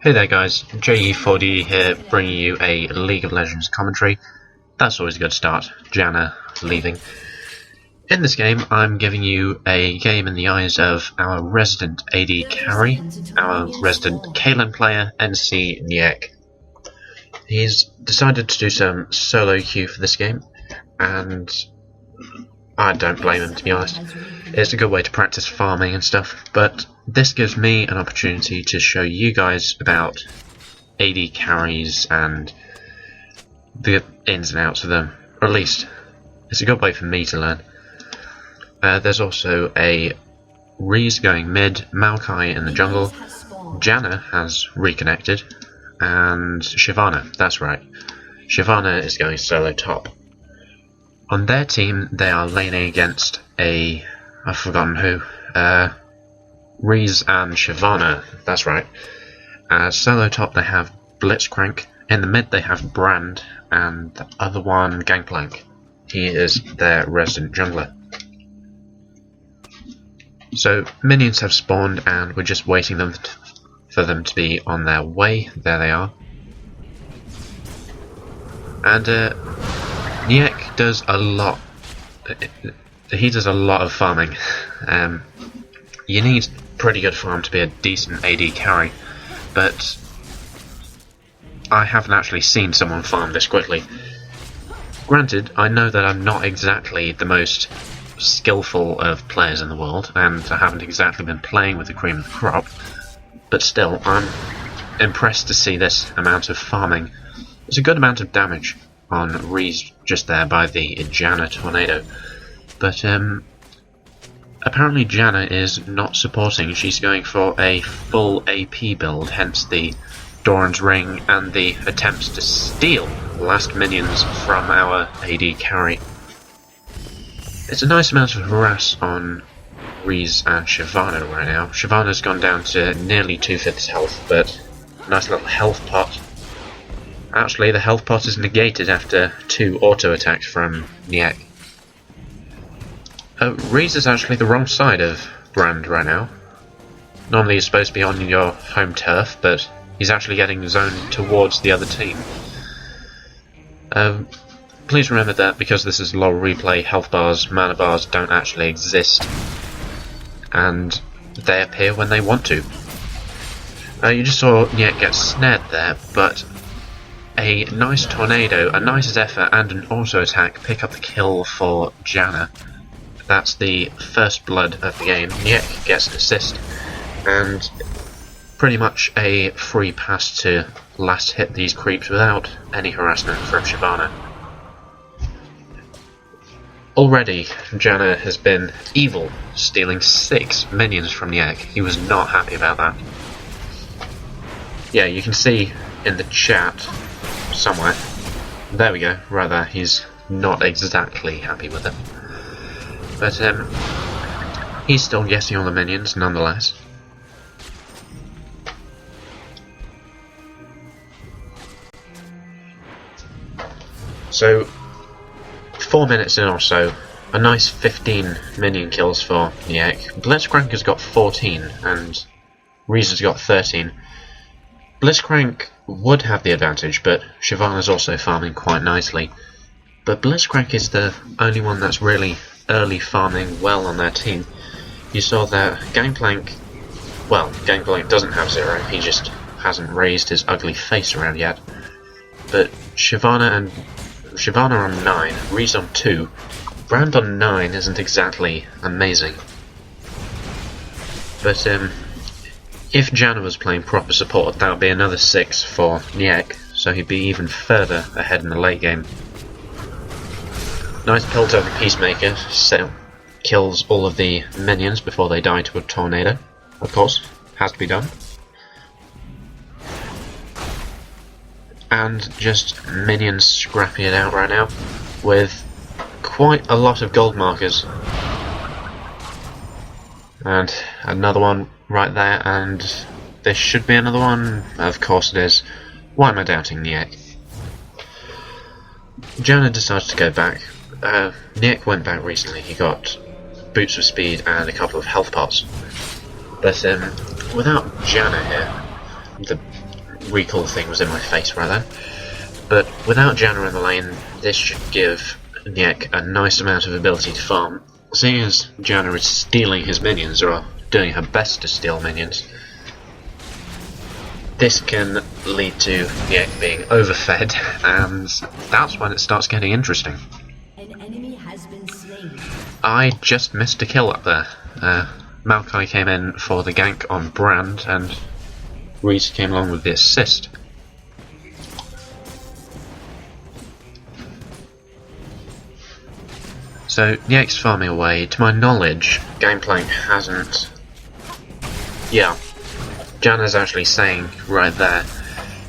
Hey there guys, JE4D here, bringing you a League of Legends commentary. That's always a good start, Janna leaving. In this game, I'm giving you a game in the eyes of our resident AD carry, our resident Kaelin player, NC Nyek. He's decided to do some solo queue for this game, and I don't blame him, to be honest. It's a good way to practice farming and stuff, but this gives me an opportunity to show you guys about AD carries and the ins and outs of them, or at least it's a good way for me to learn. There's also a Reese going mid, Maokai in the jungle, Janna has reconnected, and Shyvana, that's right, Shyvana is going solo top. On their team, they are laning against I've forgotten who, Reese and Shyvana, that's right. Solo top they have Blitzcrank, in the mid they have Brand, and the other one Gangplank. He is their resident jungler. So minions have spawned and we're just waiting for them to be on their way. There they are. And Nyek does a lot. He does a lot of farming. You need pretty good farm to be a decent AD carry, but I haven't actually seen someone farm this quickly. Granted, I know that I'm not exactly the most skillful of players in the world, and I haven't exactly been playing with the cream of the crop, but still, I'm impressed to see this amount of farming. There's a good amount of damage on Reese just there by the Janna tornado, but apparently Janna is not supporting. She's going for a full AP build, hence the Doran's Ring and the attempts to steal last minions from our AD carry. It's a nice amount of harass on Reese and Shyvana right now. Shyvana's gone down to nearly 2/5 health, but nice little health pot. Actually, the health pot is negated after 2 auto attacks from Nyek. Reese is actually the wrong side of Brand right now. Normally he's supposed to be on your home turf, but he's actually getting zoned towards the other team. Please remember that because this is LoL replay, health bars, mana bars don't actually exist, and they appear when they want to. You just saw Nyek get snared there, but a nice tornado, a nice Zephyr, and an auto attack pick up the kill for Janna. That's the first blood of the game. Nyek gets an assist, and pretty much a free pass to last hit these creeps without any harassment from Shyvana. Already, Janna has been evil, stealing 6 minions from Nyek. He was not happy about that. Yeah, you can see in the chat somewhere. There we go, right there. He's not exactly happy with it. But he's still getting all the minions nonetheless. So 4 minutes in or so, a nice 15 minion kills for Nyek. Blitzcrank has got 14 and Reese has got 13. Blitzcrank would have the advantage, but Shyvana's also farming quite nicely. But Blitzcrank is the only one that's really early farming well on their team. You saw that Gangplank, well, Gangplank doesn't have 0, he just hasn't raised his ugly face around yet. But Shyvana on 9, Reese on 2, Brand on 9 isn't exactly amazing. But if Janna was playing proper support, that would be another 6 for Nyek, so he'd be even further ahead in the late game. Nice pelt over Peacemaker, so kills all of the minions before they die to a tornado. Of course, has to be done. And just minions scrapping it out right now, with quite a lot of gold markers. And another one right there, and this should be another one. Of course it is. Why am I doubting Nyek? Janna decided to go back. Nyek went back recently. He got boots of speed and a couple of health pots. But without Janna here, the recall thing was in my face right there. But without Janna in the lane, this should give Nyek a nice amount of ability to farm. Seeing as Janna is stealing his minions, or doing her best to steal minions, this can lead to Nyek being overfed, and that's when it starts getting interesting. An enemy has been slain. I just missed a kill up there. Maokai came in for the gank on Brand, and Reese came along with the assist. So Nyek's farming away. To my knowledge, Gangplank hasn't... Yeah, Janna's actually saying right there,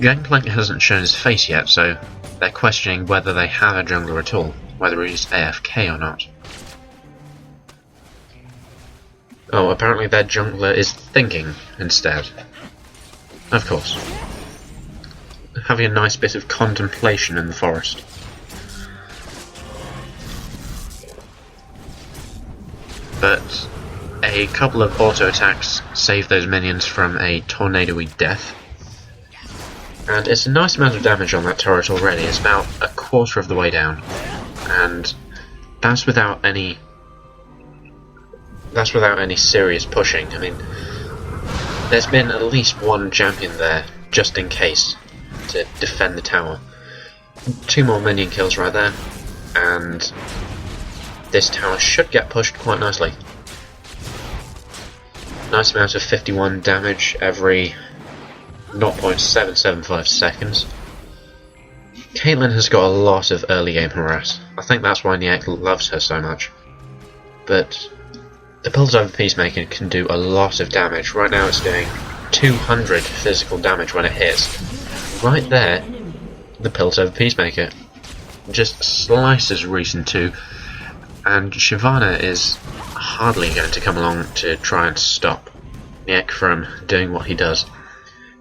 Gangplank hasn't shown his face yet, so they're questioning whether they have a jungler at all, whether he's AFK or not. Oh, apparently their jungler is thinking instead. Of course. Having a nice bit of contemplation in the forest. But a couple of auto attacks save those minions from a tornado-y death. And it's a nice amount of damage on that turret already. It's about a quarter of the way down. And that's without any serious pushing. I mean, there's been at least one champion there, just in case, to defend the tower. 2 more minion kills right there, and this tower should get pushed quite nicely. Nice amount of 51 damage every 0.775 seconds. Caitlyn has got a lot of early game harass. I think that's why Nyek loves her so much. But the Piltover Peacemaker can do a lot of damage. Right now it's doing 200 physical damage when it hits. Right there, the Piltover Peacemaker just slices Reese in two, and Shyvana is hardly going to come along to try and stop Nyek from doing what he does.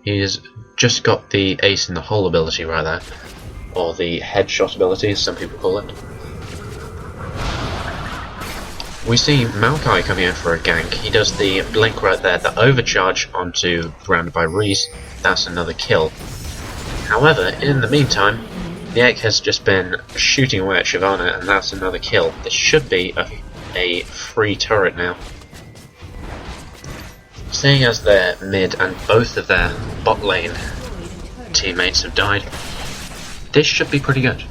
He's just got the ace in the hole ability right there, or the headshot ability as some people call it. We see Maokai coming in for a gank. He does the blink right there, the overcharge onto Brand by Reese. That's another kill. However, in the meantime, Nyek has just been shooting away at Shyvana, and that's another kill. This should be a free turret now. Seeing as their mid and both of their bot lane teammates have died, this should be pretty good.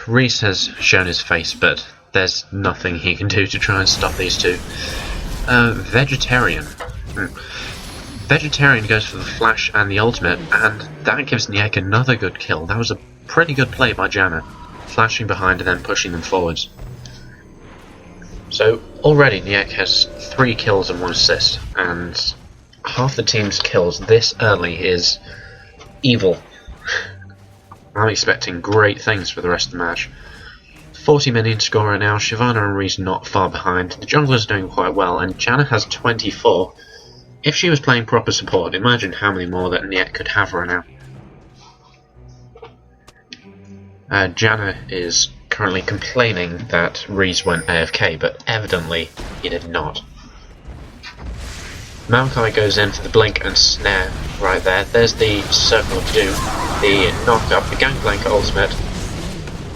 Reese has shown his face, but there's nothing he can do to try and stop these two. Vegetarian. Vegetarian goes for the flash and the ultimate, and that gives Nyek another good kill. That was a pretty good play by Janna, flashing behind and then pushing them forwards. So already Nyek has 3 kills and 1 assist, and half the team's kills this early is evil. I'm expecting great things for the rest of the match. 40 minion score right now, Shyvana and Reese not far behind, the jungler's doing quite well, and Janna has 24. If she was playing proper support, imagine how many more that Nyek could have right now. Janna is currently complaining that Reese went AFK, but evidently he did not. Maokai goes in for the blink and snare right there. There's the circle of doom, the knock up, the gangplank ultimate,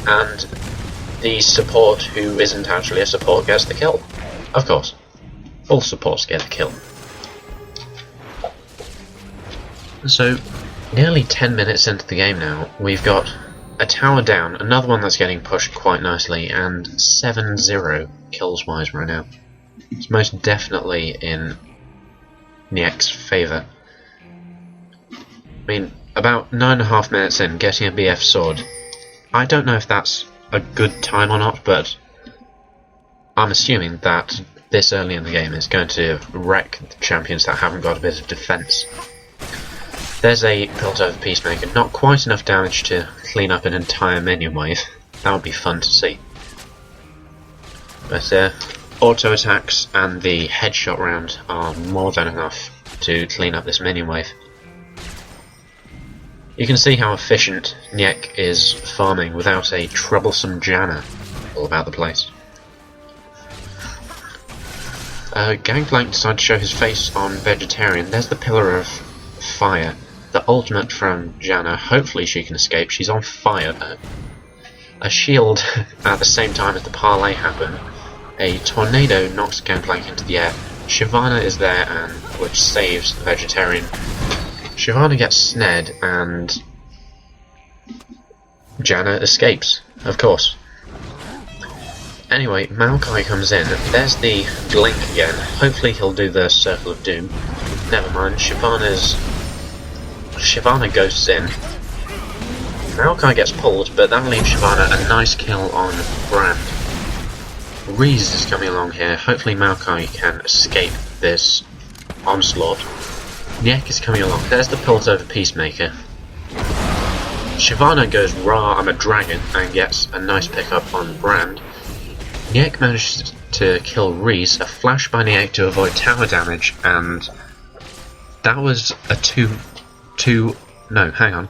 and the support who isn't actually a support gets the kill. Of course, all supports get a kill. So, nearly 10 minutes into the game now, we've got a tower down, another one that's getting pushed quite nicely, and 7-0 kills-wise right now. It's most definitely in Nyek's favour. I mean, about 9.5 minutes in, getting a BF sword. I don't know if that's a good time or not, but I'm assuming that this early in the game is going to wreck the champions that haven't got a bit of defence. There's a Piltover Peacemaker, not quite enough damage to clean up an entire minion wave. That would be fun to see. But auto attacks and the headshot round are more than enough to clean up this minion wave. You can see how efficient Nyek is farming without a troublesome Janna all about the place. Gangplank decided to show his face on Vegetarian. There's the Pillar of Fire. The ultimate from Janna. Hopefully she can escape. She's on fire. A shield at the same time as the parlay happened. A tornado knocks Gangplank into the air. Shyvana is there, and which saves Vegetarian. Shyvana gets snared, and Janna escapes, of course. Anyway, Maokai comes in. There's the blink again. Hopefully he'll do the Circle of Doom. Never mind, Shyvana ghosts in. Maokai gets pulled, but that leaves Shyvana a nice kill on Brand. Reese is coming along here. Hopefully Maokai can escape this onslaught. Nyek is coming along. There's the Piltover Peacemaker. Shyvana goes rah, I'm a dragon, and gets a nice pickup on Brand. Nyek manages to kill Reese, a flash by Nyek to avoid tower damage, and that was a no, hang on.